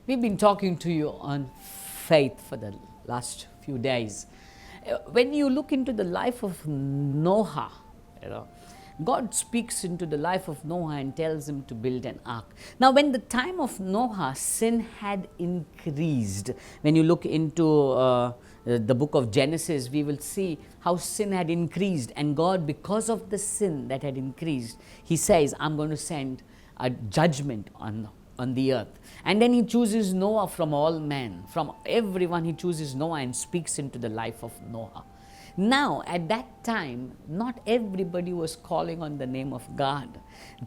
We've been talking to you on faith for the last few days. When you look into the life of Noah, you know, God speaks into the life of Noah and tells him to build an ark. Now, when the time of Noah, sin had increased. When you look into the book of Genesis, we will see how sin had increased, and God, because of the sin that had increased, He says, I'm going to send a judgment on the earth. And then He chooses Noah from all men, from everyone He chooses Noah and speaks into the life of Noah. Now, at that time, not everybody was calling on the name of God.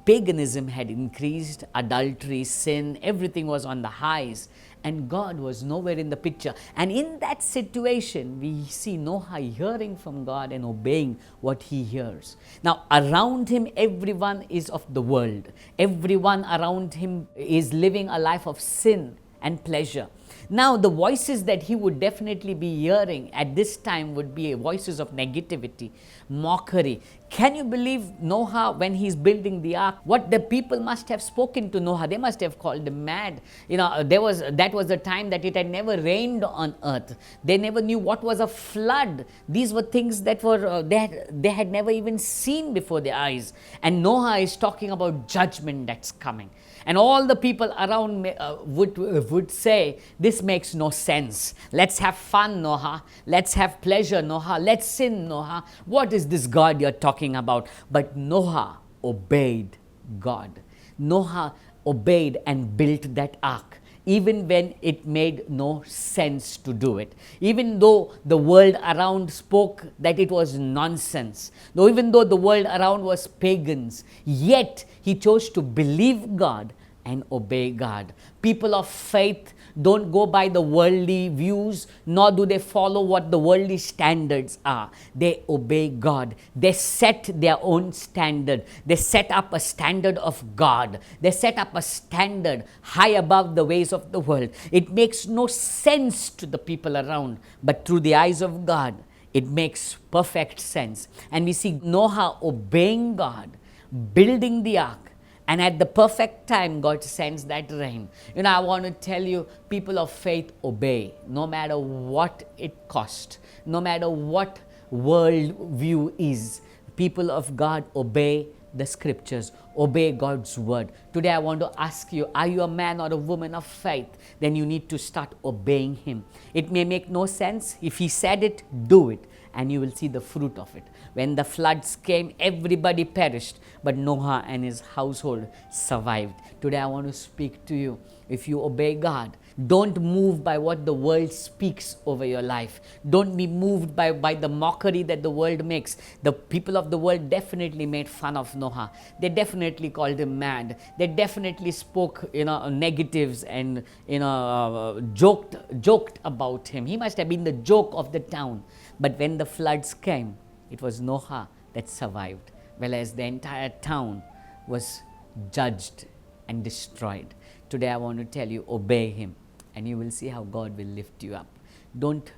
Paganism had increased, adultery, sin, everything was on the highs, and God was nowhere in the picture. And in that situation, we see Noah hearing from God and obeying what he hears. Now, around him, everyone is of the world. Everyone around him is living a life of sin and pleasure. Now, the voices that he would definitely be hearing at this time would be voices of negativity, mockery. Can you believe Noah, when he's building the ark, what the people must have spoken to Noah? They must have called him mad. That was the time that it had never rained on earth. They never knew what was a flood. These were things that were they had never even seen before their eyes. And Noah is talking about judgment that's coming. And all the people around would say, this makes no sense. Let's have fun, Noah. Let's have pleasure, Noah. Let's sin, Noah. What is this God you're talking about? But Noah obeyed God. Noah obeyed and built that ark, even when it made no sense to do it. Even though the world around spoke that it was nonsense, even though the world around was pagans, yet he chose to believe God and obey God. People of faith don't go by the worldly views, nor do they follow what the worldly standards are. They obey God. They set their own standard. They set up a standard of God. They set up a standard high above the ways of the world. It makes no sense to the people around, but through the eyes of God, it makes perfect sense. And we see Noah obeying God, building the ark, and at the perfect time, God sends that rain. I want to tell you, people of faith obey, no matter what it costs, no matter what world view is. People of God obey the scriptures, obey God's word. Today I want to ask you, are you a man or a woman of faith? Then you need to start obeying Him. It may make no sense. If He said it, do it, and you will see the fruit of it. When the floods came, everybody perished, but Noah and his household survived. Today I want to speak to you. If you obey God, don't move by what the world speaks over your life. Don't be moved by the mockery that the world makes. The people of the world definitely made fun of Noah. They definitely called him mad. They definitely spoke, negatives and, joked about him. He must have been the joke of the town. But when the floods came, it was Noah that survived, whereas the entire town was judged and destroyed. Today I want to tell you, obey Him, and you will see how God will lift you up. Don't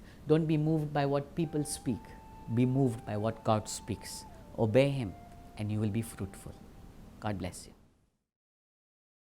be moved by what people speak. Be moved by what God speaks. Obey Him, and you will be fruitful. God bless you.